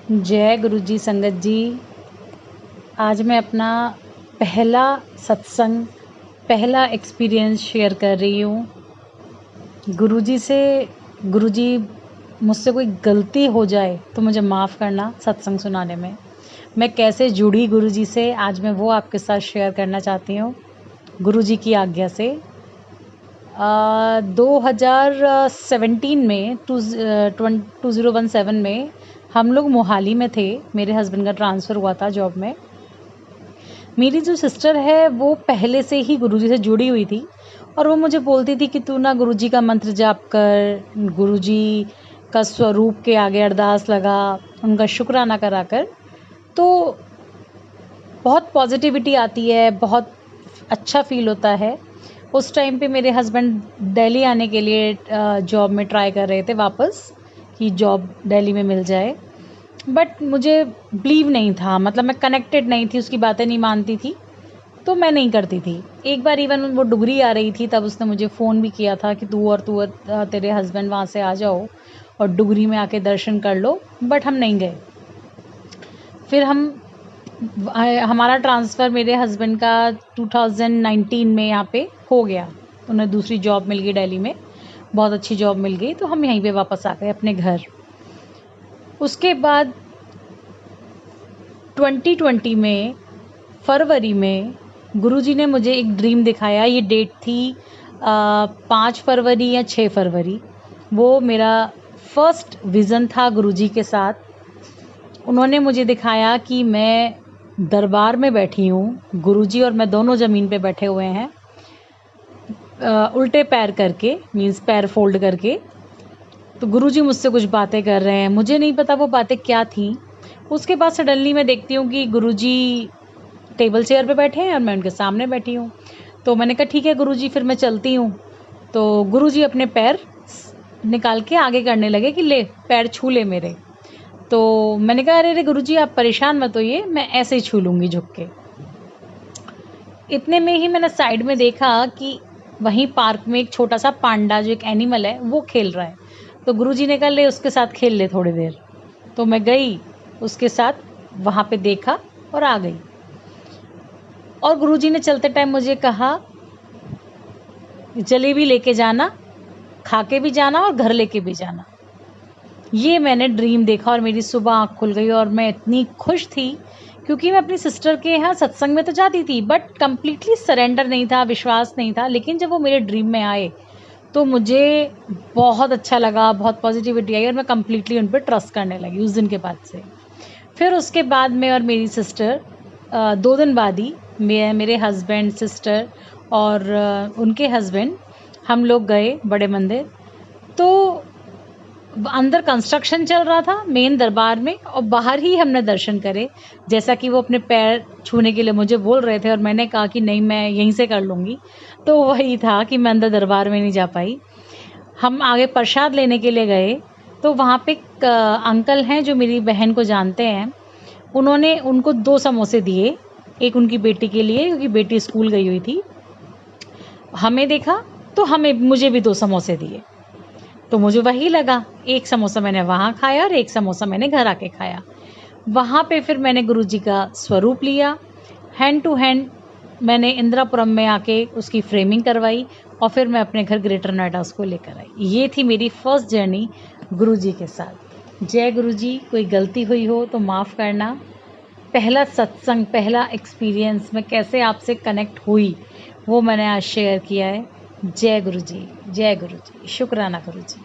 जय गुरु जी संगत जी। आज मैं अपना पहला सत्संग, पहला एक्सपीरियंस शेयर कर रही हूँ। गुरु जी मुझसे कोई गलती हो जाए तो मुझे माफ़ करना संसंग सुनाने में। मैं कैसे जुड़ी गुरु जी से, आज मैं वो आपके साथ शेयर करना चाहती हूँ गुरु जी की आज्ञा से। 2017 में 2017 में हम लोग मोहाली में थे। मेरे हस्बैंड का ट्रांसफ़र हुआ था जॉब में। मेरी जो सिस्टर है वो पहले से ही गुरुजी से जुड़ी हुई थी और वो मुझे बोलती थी कि तू ना गुरुजी का मंत्र जाप कर, गुरुजी का स्वरूप के आगे अरदास लगा, उनका शुक्राना करा कर, तो बहुत पॉजिटिविटी आती है, बहुत अच्छा फील होता है। उस टाइम पे मेरे हस्बैंड दिल्ली आने के लिए जॉब में ट्राई कर रहे थे वापस, कि जॉब दिल्ली में मिल जाए, बट मुझे बिलीव नहीं था, मतलब मैं कनेक्टेड नहीं थी, उसकी बातें नहीं मानती थी, तो मैं नहीं करती थी। एक बार इवन वो डुगरी आ रही थी, तब उसने मुझे फ़ोन भी किया था कि तू और तेरे हस्बैंड वहाँ से आ जाओ और डुगरी में आके दर्शन कर लो, बट हम नहीं गए। फिर हमारा ट्रांसफ़र मेरे हस्बैंड का 2019 में यहाँ पे हो गया। उन्हें दूसरी जॉब मिल गई दिल्ली में, बहुत अच्छी जॉब मिल गई, तो हम यहीं पे वापस आ गए अपने घर। उसके बाद 2020 में फरवरी में गुरुजी ने मुझे एक ड्रीम दिखाया। ये डेट थी 5 फरवरी या 6 फरवरी। वो मेरा फर्स्ट विज़न था गुरुजी के साथ। उन्होंने मुझे दिखाया कि मैं दरबार में बैठी हूँ, गुरुजी और मैं दोनों ज़मीन पे बैठे हुए हैं, उल्टे पैर करके, मीन्स पैर फोल्ड करके। तो गुरुजी मुझसे कुछ बातें कर रहे हैं, मुझे नहीं पता वो बातें क्या थी। उसके बाद सडनली मैं देखती हूँ कि गुरुजी टेबल चेयर पे बैठे हैं और मैं उनके सामने बैठी हूँ। तो मैंने कहा ठीक है गुरुजी, फिर मैं चलती हूँ। तो गुरुजी अपने पैर निकाल के आगे करने लगे कि ले पैर छू ले मेरे। तो मैंने कहा अरे गुरुजी आप परेशान मत होइए, मैं ऐसे ही छू लूँगी झुक के। इतने में ही मैंने साइड में देखा कि वहीं पार्क में एक छोटा सा पांडा, जो एक एनिमल है, वो खेल रहा है। तो गुरुजी ने कहा ले उसके साथ खेल ले थोड़ी देर। तो मैं गई उसके साथ, वहाँ पे देखा और आ गई। और गुरुजी ने चलते टाइम मुझे कहा जलेबी लेके जाना, खा के भी जाना और घर लेके भी जाना। ये मैंने ड्रीम देखा और मेरी सुबह आँख खुल गई और मैं इतनी खुश थी, क्योंकि मैं अपनी सिस्टर के यहाँ सत्संग में तो जाती थी, बट कंप्लीटली सरेंडर नहीं था, विश्वास नहीं था। लेकिन जब वो मेरे ड्रीम में आए तो मुझे बहुत अच्छा लगा, बहुत पॉजिटिविटी आई और मैं कंप्लीटली उन पर ट्रस्ट करने लगी उस दिन के बाद से। फिर उसके बाद मैं और मेरी सिस्टर 2 दिन बाद ही मेरे हस्बैंड, सिस्टर और उनके हस्बैंड, हम लोग गए बड़े मंदिर। तो अंदर कंस्ट्रक्शन चल रहा था मेन दरबार में, और बाहर ही हमने दर्शन करे। जैसा कि वो अपने पैर छूने के लिए मुझे बोल रहे थे और मैंने कहा कि नहीं मैं यहीं से कर लूँगी, तो वही था कि मैं अंदर दरबार में नहीं जा पाई। हम आगे प्रसाद लेने के लिए गए, तो वहाँ पे एक अंकल हैं जो मेरी बहन को जानते हैं। उन्होंने उनको 2 समोसे दिए, एक उनकी बेटी के लिए, क्योंकि बेटी स्कूल गई हुई थी। हमें देखा तो मुझे भी 2 समोसे दिए। तो मुझे वही लगा, एक समोसा मैंने वहाँ खाया और एक समोसा मैंने घर आके खाया। वहाँ पे फिर मैंने गुरुजी का स्वरूप लिया, हैंड टू हैंड मैंने इंदिरापुरम में आके उसकी फ्रेमिंग करवाई और फिर मैं अपने घर ग्रेटर नोएडा उसको लेकर आई। ये थी मेरी फर्स्ट जर्नी गुरुजी के साथ। जय गुरुजी। कोई गलती हुई हो तो माफ़ करना। पहला सत्संग, पहला एक्सपीरियंस, मैं कैसे आपसे कनेक्ट हुई वो मैंने आज शेयर किया है। जय गुरुजी, जय गुरुजी, शुक्राना गुरुजी।